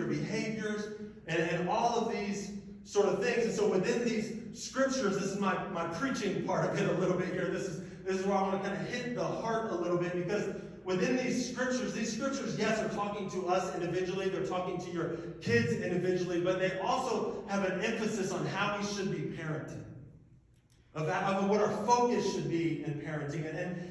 your behaviors, and all of these sort of things. And so within these scriptures, this is my preaching part of it a little bit here. This is where I want to kind of hit the heart a little bit, because within these scriptures, yes, are talking to us individually. They're talking to your kids individually, but they also have an emphasis on how we should be parenting, of what our focus should be in parenting,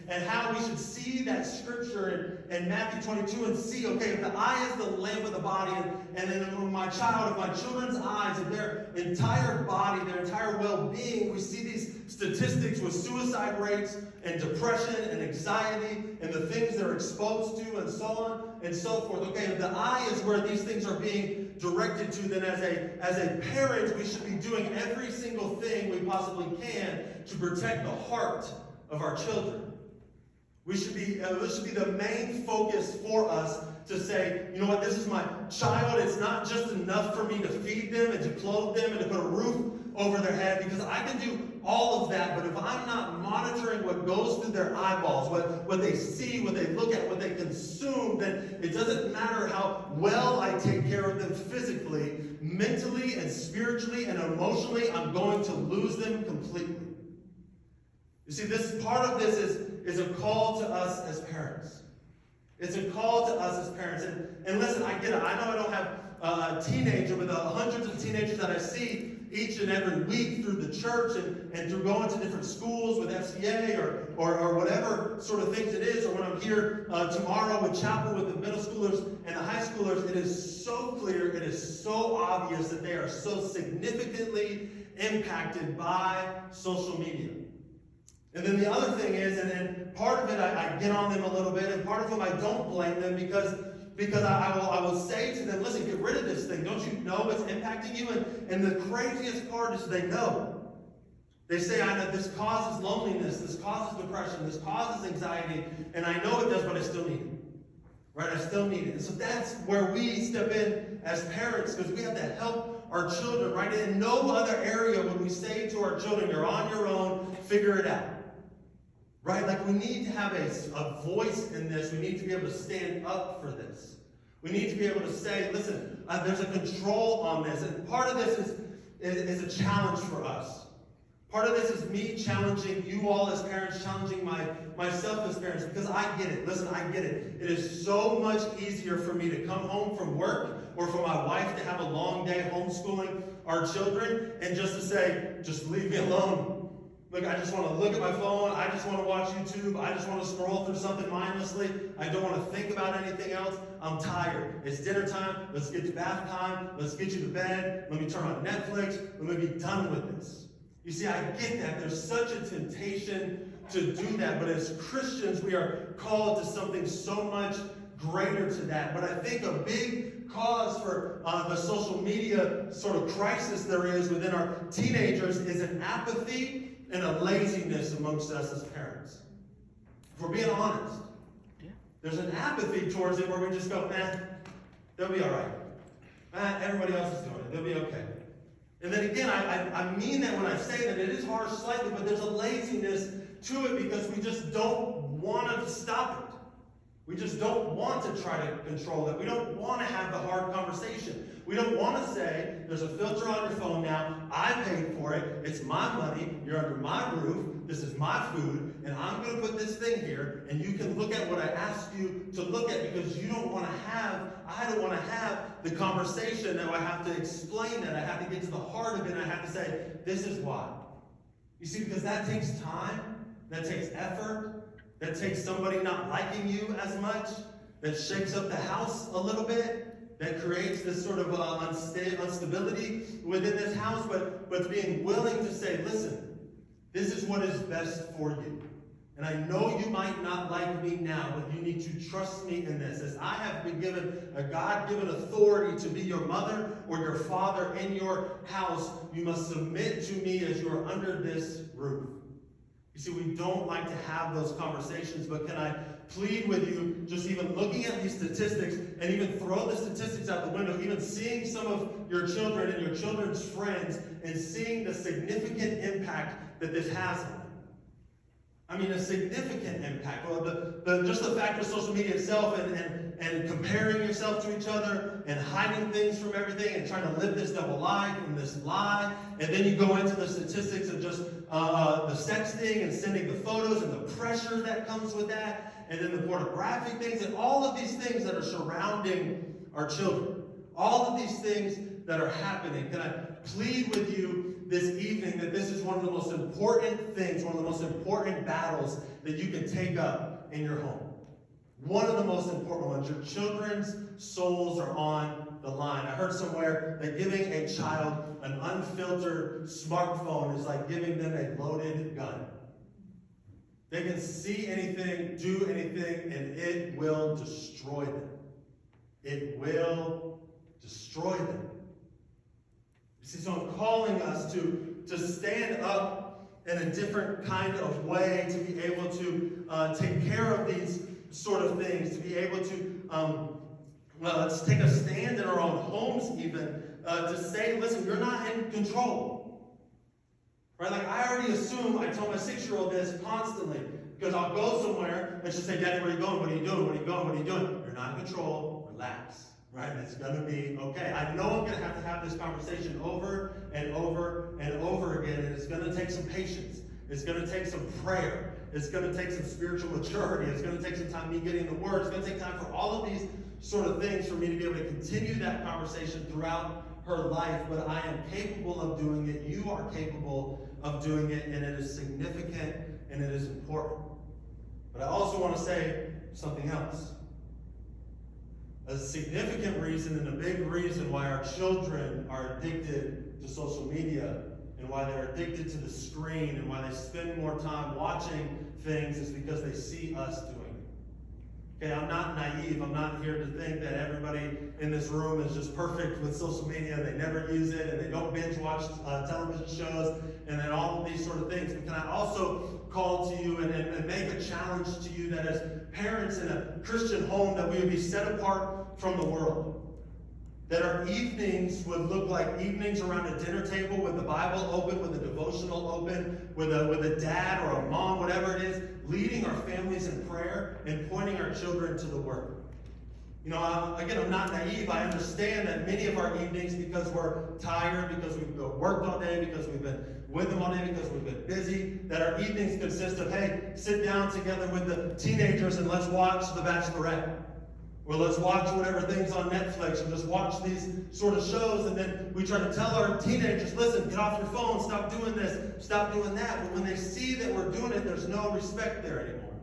and how we should see that scripture in Matthew 22 and see, okay, if the eye is the lamp of the body, and then if my children's eyes, if their entire body, their entire well-being, we see these statistics with suicide rates and depression and anxiety and the things they're exposed to and so on and so forth. Okay, if the eye is where these things are being directed to, then as a parent, we should be doing every single thing we possibly can to protect the heart of our children. This should be the main focus for us, to say, you know what, this is my child. It's not just enough for me to feed them and to clothe them and to put a roof over their head, because I can do all of that, but if I'm not monitoring what goes through their eyeballs, what they see, what they look at, what they consume, then it doesn't matter how well I take care of them physically, mentally and spiritually and emotionally, I'm going to lose them completely. You see, this part of this is a call to us as parents. It's a call to us as parents. And listen, I get it. I know I don't have a teenager, but the hundreds of teenagers that I see each and every week through the church and through going to different schools with FCA or whatever sort of things it is, or when I'm here tomorrow with chapel with the middle schoolers and the high schoolers, it is so clear, it is so obvious that they are so significantly impacted by social media. And then the other thing is, and part of it I get on them a little bit, and part of them I don't blame them, because I will say to them, listen, get rid of this thing. Don't you know it's impacting you? And the craziest part is they know. They say, I know this causes loneliness, this causes depression, this causes anxiety, and I know it does, but I still need it. Right? I still need it. And so that's where we step in as parents, because we have to help our children, right? In no other area would we say to our children, you're on your own, figure it out. Right? Like, we need to have a voice in this. We need to be able to stand up for this. We need to be able to say, listen, there's a control on this. And part of this is a challenge for us. Part of this is me challenging you all as parents, challenging myself as parents, because I get it. Listen, I get it. It is so much easier for me to come home from work, or for my wife to have a long day homeschooling our children, and just to say, just leave me alone. Look, I just want to look at my phone. I just want to watch YouTube. I just want to scroll through something mindlessly. I don't want to think about anything else. I'm tired. It's dinner time. Let's get to bath time. Let's get you to bed. Let me turn on Netflix. Let me be done with this. You see, I get that. There's such a temptation to do that. But as Christians, we are called to something so much greater to that. But I think a big cause for the social media sort of crisis there is within our teenagers is an apathy and a laziness amongst us as parents. If we're being honest, there's an apathy towards it where we just go, they'll be all right. Everybody else is doing it. They'll be okay. And then again, I mean that when I say that. It is harsh slightly, but there's a laziness to it because we just don't want to stop it. We just don't want to try to control it. We don't want to have the hard conversation. We don't want to say, there's a filter on your phone now, I paid for it, it's my money, you're under my roof, this is my food, and I'm going to put this thing here, and you can look at what I asked you to look at, because I don't want to have the conversation that I have to explain that, I have to get to the heart of it, and I have to say, this is why. You see, because that takes time, that takes effort, that takes somebody not liking you as much, that shakes up the house a little bit, that creates this sort of instability within this house, but being willing to say, listen, this is what is best for you. And I know you might not like me now, but you need to trust me in this. As I have been given a God-given authority to be your mother or your father in your house, you must submit to me as you are under this roof. You see, we don't like to have those conversations, but can I plead with you, just even looking at these statistics, and even throw the statistics out the window, even seeing some of your children and your children's friends, and seeing the significant impact that this has on them. I mean, a significant impact. Well, just the fact of social media itself and comparing yourself to each other and hiding things from everything and trying to live this double life and this lie. And then you go into the statistics of just the sexting and sending the photos and the pressure that comes with that. And then the pornographic things and all of these things that are surrounding our children. All of these things that are happening. Can I plead with you this evening that this is one of the most important things, one of the most important battles that you can take up in your home. One of the most important ones. Your children's souls are on the line. I heard somewhere that giving a child an unfiltered smartphone is like giving them a loaded gun. They can see anything, do anything, and it will destroy them. It will destroy them. See, so I'm calling us to stand up in a different kind of way, to be able to take care of these sort of things, to be able to, let's take a stand in our own homes even, to say, listen, you're not in control. Right? Like, I already assume, I tell my 6-year-old this constantly, because I'll go somewhere and she'll say, Daddy, where are you going? What are you doing? What are you going? What are you doing? You're not in control. Relax. Right? It's going to be okay. I know I'm going to have this conversation over and over and over again, and it's going to take some patience. It's going to take some prayer. It's going to take some spiritual maturity. It's going to take some time me getting the word. It's going to take time for all of these sort of things for me to be able to continue that conversation throughout her life, but I am capable of doing it. You are capable of doing it, and it is significant and it is important. But I also want to say something else. A significant reason and a big reason why our children are addicted to social media and why they're addicted to the screen and why they spend more time watching things is because they see us doing it. Okay, I'm not naive. I'm not here to think that everybody in this room is just perfect with social media. They never use it and they don't binge watch television shows and then all of these sort of things. But can I also call to you and make a challenge to you that as parents in a Christian home that we would be set apart from the world. That our evenings would look like evenings around a dinner table with the Bible open, with a devotional open, with a dad or a mom, whatever it is, leading our families in prayer and pointing our children to the Word. You know, again, I'm not naive. I understand that many of our evenings, because we're tired, because we've worked all day, because we've been with them all day, because we've been busy, that our evenings consist of, hey, sit down together with the teenagers and let's watch The Bachelorette. Or let's watch whatever things on Netflix, or just watch these sort of shows, and then we try to tell our teenagers, listen, get off your phone, stop doing this, stop doing that. But when they see that we're doing it, there's no respect there anymore.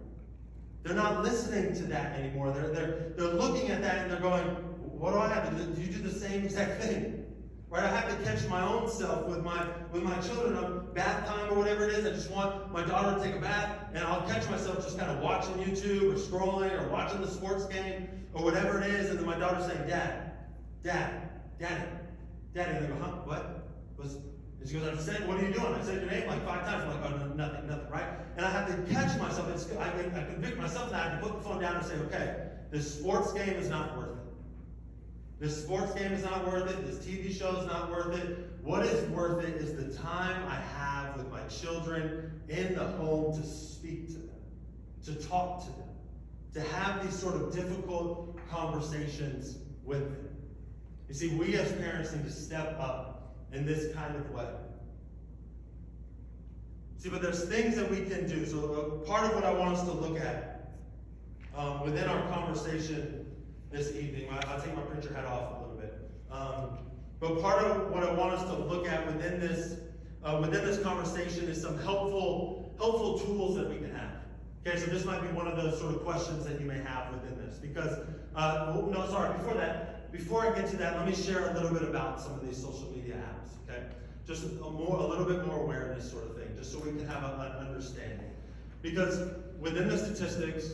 They're not listening to that anymore. They're looking at that and they're going, what do I have to do? Do you do the same exact thing? Right? I have to catch my own self with my children on bath time or whatever it is. I just want my daughter to take a bath, and I'll catch myself just kind of watching YouTube or scrolling or watching the sports game or whatever it is, and then my daughter's saying, Dad, Daddy. And I go, huh? What? And she goes, I said, what are you doing? I said your name like 5 times. I'm like, oh, no, nothing, right? And I have to catch myself. I convict myself, and I have to put the phone down and say, okay, this sports game is not worth it. This sports game is not worth it. This TV show is not worth it. What is worth it is the time I have with my children in the home to speak to them, to talk to them, to have these sort of difficult conversations with them. You see, we as parents need to step up in this kind of way. See, but there's things that we can do. So part of what I want us to look at within our conversation this evening, I'll take my preacher hat off a little bit. But part of what I want us to look at within this conversation is some helpful tools that we can have. Okay, so this might be one of those sort of questions that you may have within this. Because, before I get to that, let me share a little bit about some of these social media apps, okay? Just a little bit more awareness sort of thing, just so we can have an understanding. Because within the statistics,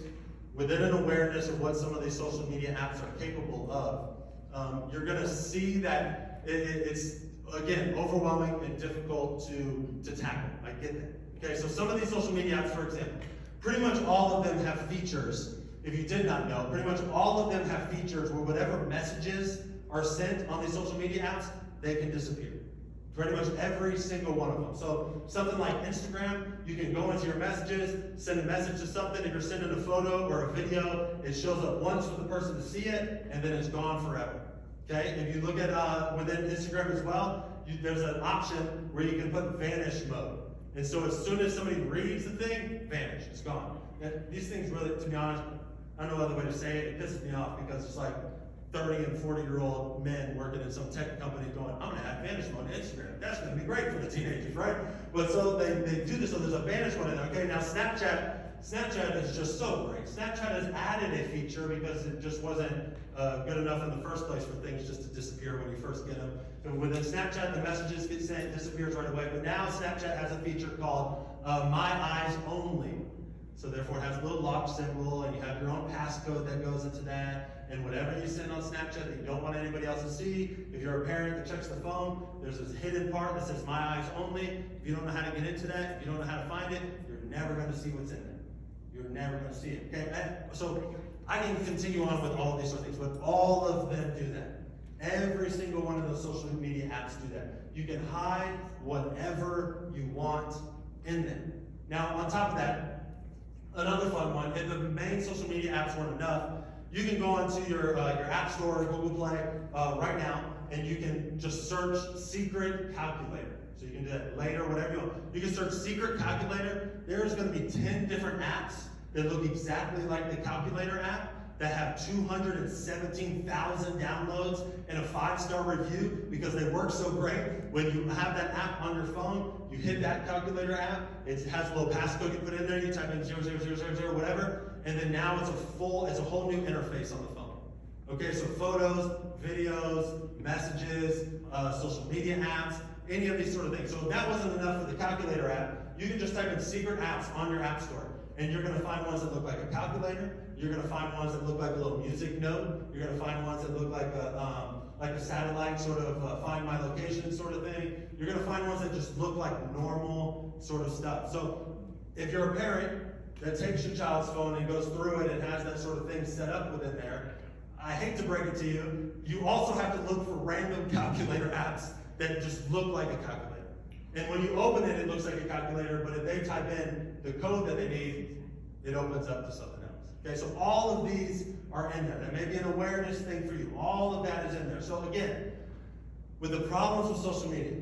within an awareness of what some of these social media apps are capable of, you're going to see that it's, again, overwhelming and difficult to tackle. I get that. Okay, so some of these social media apps, for example, pretty much all of them have features. If you did not know, pretty much all of them have features where whatever messages are sent on these social media apps, they can disappear. Pretty much every single one of them. So something like Instagram, you can go into your messages, send a message to something. If you're sending a photo or a video, it shows up once for the person to see it, and then it's gone forever. Okay? If you look at within Instagram as well, there's an option where you can put vanish mode. And so as soon as somebody reads the thing, vanish, it's gone. And these things really, to be honest, I don't know other way to say it, it pisses me off because it's like 30 and 40-year-old men working in some tech company going, I'm gonna add vanish mode to Instagram. That's gonna be great for the teenagers, right? But so they do this, so there's a vanish mode in there. Okay, now Snapchat is just so great. Snapchat has added a feature because it just wasn't good enough in the first place for things just to disappear when you first get them. So within Snapchat, the messages get sent, it disappears right away. But now Snapchat has a feature called My Eyes Only. So therefore it has a little lock symbol, and you have your own passcode that goes into that. And whatever you send on Snapchat that you don't want anybody else to see, if you're a parent that checks the phone, there's this hidden part that says My Eyes Only. If you don't know how to get into that, if you don't know how to find it, you're never going to see what's in there. You're never going to see it. Okay? So I can continue on with all of these sort of things, but all of them do that. Every single one of those social media apps do that. You can hide whatever you want in them. Now, on top of that, another fun one, if the main social media apps weren't enough, you can go onto your App Store or Google Play right now, and you can just search secret calculator. So you can do that later, whatever you want. You can search secret calculator. There's going to be 10 different apps that look exactly like the calculator app that have 217,000 downloads and a 5-star review because they work so great. When you have that app on your phone, you hit that calculator app, it has a little passcode you put in there, you type in 00000 whatever, and then now it's a whole new interface on the phone. Okay, so photos, videos, messages, social media apps, any of these sort of things. So if that wasn't enough for the calculator app, you can just type in secret apps on your app store. And you're going to find ones that look like a calculator. You're going to find ones that look like a little music note. You're going to find ones that look like a satellite sort of find my location sort of thing. You're going to find ones that just look like normal sort of stuff. So if you're a parent that takes your child's phone and goes through it and has that sort of thing set up within there, I hate to break it to you, you also have to look for random calculator apps that just look like a calculator. And when you open it, it looks like a calculator, but if they type in the code that they need, it opens up to something else. Okay, so all of these are in there. That may be an awareness thing for you. All of that is in there. So again, with the problems with social media,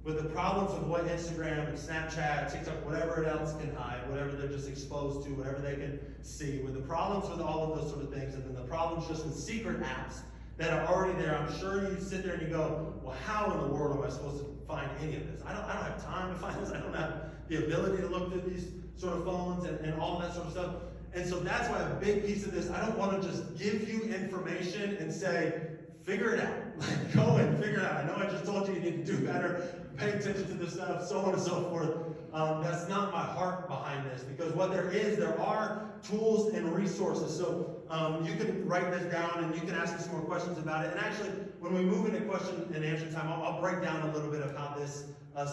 with the problems with what Instagram and Snapchat, TikTok, whatever else can hide, whatever they're just exposed to, whatever they can see, with the problems with all of those sort of things, and then the problems just with secret apps that are already there, I'm sure you sit there and you go, well, how in the world am I supposed to find any of this? I don't have time to find this. I don't have the ability to look through these sort of phones and all that sort of stuff. And so that's why a big piece of this, I don't want to just give you information and say, figure it out. Like, go and figure it out. I know I just told you you need to do better, pay attention to this stuff, so on and so forth. That's not my heart behind this, because what there are tools and resources. So you can write this down and you can ask me some more questions about it. And actually, when we move into question and answer time, I'll break down a little bit of how this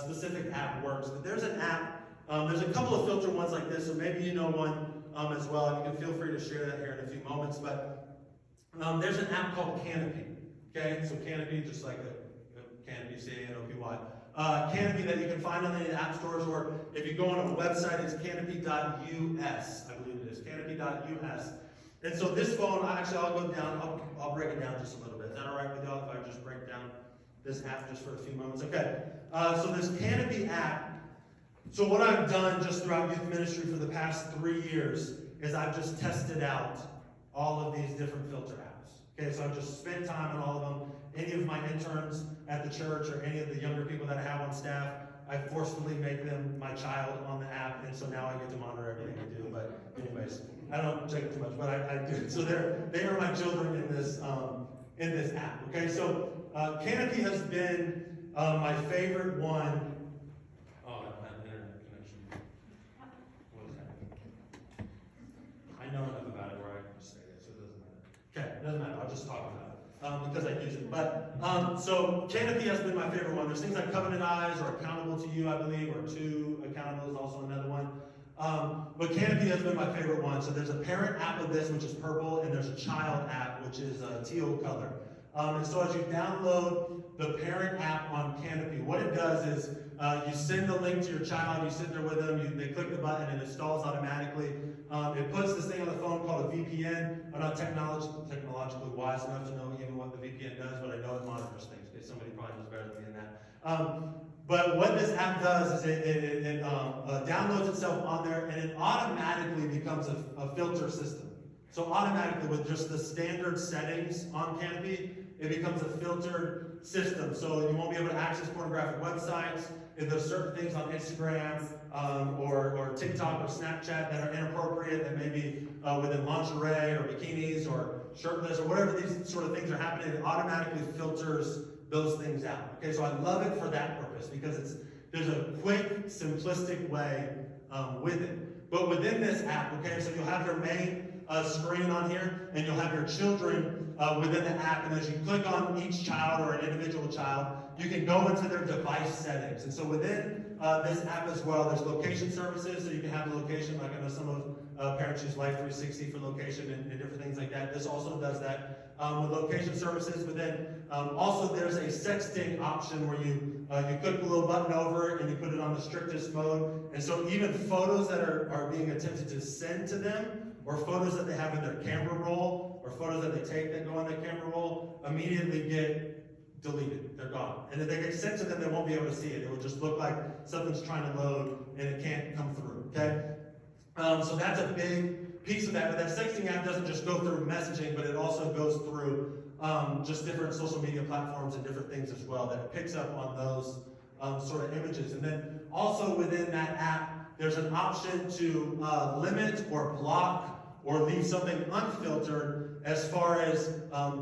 specific app works. But there's an app, there's a couple of filter ones like this, so maybe you know one as well, and you can feel free to share that here in a few moments. But there's an app called Canopy. Okay, so Canopy, just like a Canopy, C-A-N-O-P-Y. Canopy that you can find on the app stores, or if you go on a website, it's canopy.us, I believe it is, canopy.us. And so this phone, I'll go down, I'll break it down just a little bit. Is that all right with y'all if I just break down this app just for a few moments? Okay, so this Canopy app, so what I've done just throughout youth ministry for the past 3 years is I've just tested out all of these different filter apps. Okay, so I've just spent time on all of them. Any of my interns at the church or any of the younger people that I have on staff, I forcefully make them my child on the app, and so now I get to monitor everything they do. But anyways, I don't check it too much, but I do. So they are my children in this app. Okay, so Canopy has been my favorite one. Oh, I don't have an internet connection. What is happening? I know enough about it where I can just say it, so it doesn't matter. Okay, it doesn't matter. I'll just talk about it. Because I use it. But so Canopy has been my favorite one. There's things like Covenant Eyes or Accountable to You, I believe, or To Accountable is also another one. But Canopy has been my favorite one. So there's a parent app of this, which is purple, and there's a child app, which is teal color. And so as you download the parent app on Canopy, what it does is you send the link to your child, you sit there with them, they click the button, and it installs automatically. It puts this thing on the phone called a VPN. I'm not technologically wise enough to know even what the VPN does, but I know it monitors things. Okay, somebody probably knows better than me in that. But what this app does is it downloads itself on there, and it automatically becomes a filter system. So automatically, with just the standard settings on Canopy, it becomes a filtered system. So you won't be able to access pornographic websites. If there's certain things on Instagram or TikTok or Snapchat that are inappropriate, that may be within lingerie or bikinis or shirtless or whatever these sort of things are happening, it automatically filters those things out. Okay, so I love it for that purpose because there's a quick, simplistic way with it. But within this app, okay, so you'll have your main screen on here, and you'll have your children within the app, and as you click on each child or an individual child, you can go into their device settings. And so within this app as well, there's location services, so you can have the location, like I know some of parents use Life 360 for location and different things like that. This also does that with location services, but then also there's a sexting option where you click the little button over and you put it on the strictest mode. And so even photos that are being attempted to send to them, or photos that they have in their camera roll, or photos that they take that go on their camera roll, immediately get deleted. They're gone. And if they get sent to them, they won't be able to see it. It will just look like something's trying to load and it can't come through, okay? So that's a big piece of that. But that sexting app doesn't just go through messaging, but it also goes through just different social media platforms and different things as well, that it picks up on those sort of images. And then also within that app, there's an option to limit or block or leave something unfiltered as far as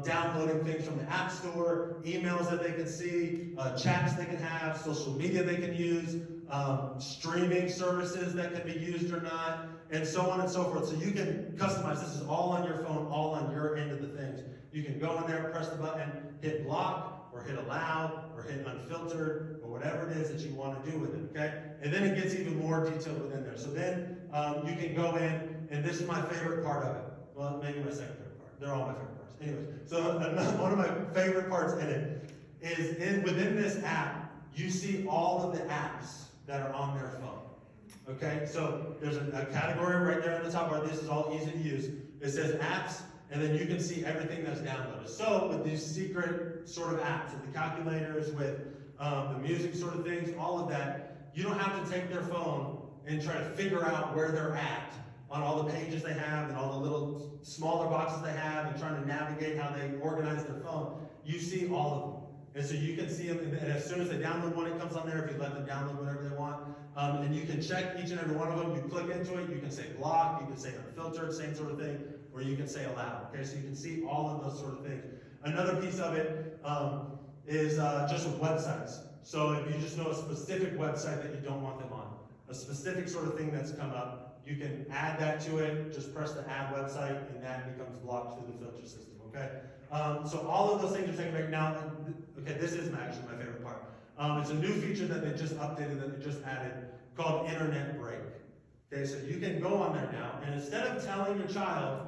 downloading things from the App Store, emails that they can see, chats they can have, social media they can use, streaming services that can be used or not, and so on and so forth. So you can customize. This is all on your phone, all on your end of the things. You can go in there, press the button, hit block, or hit allow, or hit unfiltered, or whatever it is that you want to do with it, okay? And then it gets even more detailed within there. So then you can go in, and this is my favorite part of it. Well, maybe my second favorite part. They're all my favorite parts. Anyways, so one of my favorite parts in it is within this app, you see all of the apps that are on their phone. Okay, so there's a category right there on the top where this is all easy to use. It says apps, and then you can see everything that's downloaded. So with these secret sort of apps, with the calculators, with the music sort of things, all of that, you don't have to take their phone and try to figure out where they're at on all the pages they have and all the little smaller boxes they have and trying to navigate how they organize their phone. You see all of them. And so you can see them, and as soon as they download one, it comes on there if you let them download whatever they want. And you can check each and every one of them. You click into it, you can say block, you can say unfiltered, same sort of thing, or you can say allow. Okay, so you can see all of those sort of things. Another piece of it is just with websites. So if you just know a specific website that you don't want them on, a specific sort of thing that's come up, you can add that to it, just press the add website, and that becomes blocked through the filter system, okay? So all of those things are taken back now. Okay, this is actually my favorite part. It's a new feature that they just updated, that they just added, called Internet Break. Okay, so you can go on there now, and instead of telling your child,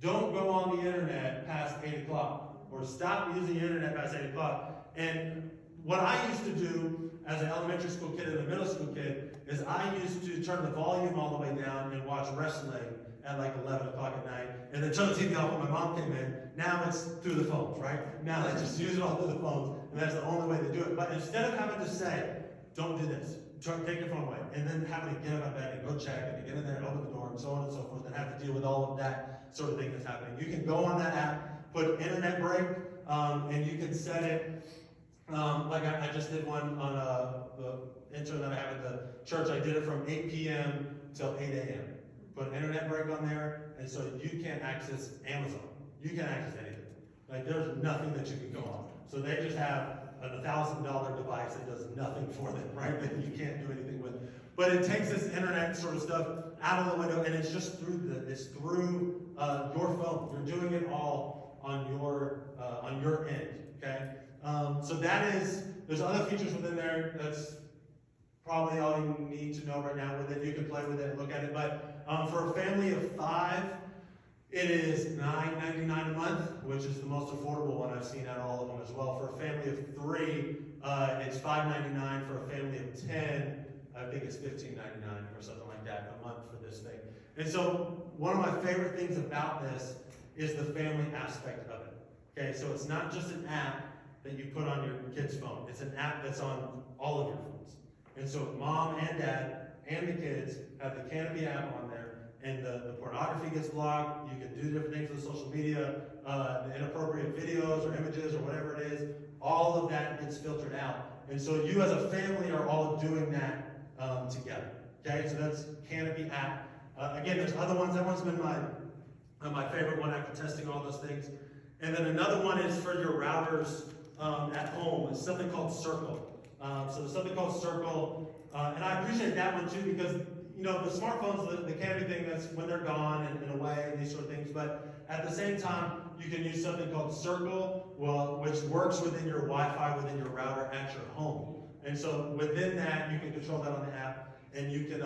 don't go on the internet past 8 o'clock, or stop using the internet past 8 o'clock, and what I used to do as an elementary school kid and a middle school kid is I used to turn the volume all the way down and watch wrestling at like 11 o'clock at night, and then turn the TV off when my mom came in. Now it's through the phones, right? Now they just use it all through the phones, and that's the only way to do it. But instead of having to say, don't do this, take your phone away, and then having to get up out of bed and go check, and get in there and open the door, and so on and so forth, and have to deal with all of that sort of thing that's happening. You can go on that app, put Internet Break, and you can set it, like I just did one on the intern that I have at the church. I did it from 8 p.m. till 8 a.m. Put an internet break on there, and so you can't access Amazon. You can't access anything. Like, there's nothing that you can go on. So they just have a $1,000 device that does nothing for them, right? That you can't do anything with. But it takes this internet sort of stuff out of the window, and it's just through your phone. You're doing it all on your end, okay? So there's other features within there. That's probably all you need to know right now with it. You can play with it and look at it. But for a family of 5, It is $9.99 a month, which is the most affordable one I've seen out of all of them as well. For a family of 3, it's $5.99. For a family of 10, I think it's $15.99 or something like that a month for this thing. And so one of my favorite things about this is the family aspect of it. Okay, so it's not just an app that you put on your kid's phone. It's an app that's on all of your phones. And so mom and dad and the kids have the Canopy app on there, and the pornography gets blocked. You can do different things with social media, the inappropriate videos or images or whatever it is. All of that gets filtered out. And so you as a family are all doing that together. Okay, so that's Canopy app. Again, there's other ones. That one's been my favorite one after testing all those things. And then another one is for your routers at home. It's something called Circle. So there's something called Circle, and I appreciate that one too, because the smartphones, the Canopy thing, that's when they're gone and away and these sort of things. But at the same time, you can use something called Circle, which works within your Wi-Fi, within your router at your home. And so within that, you can control that on the app, and you can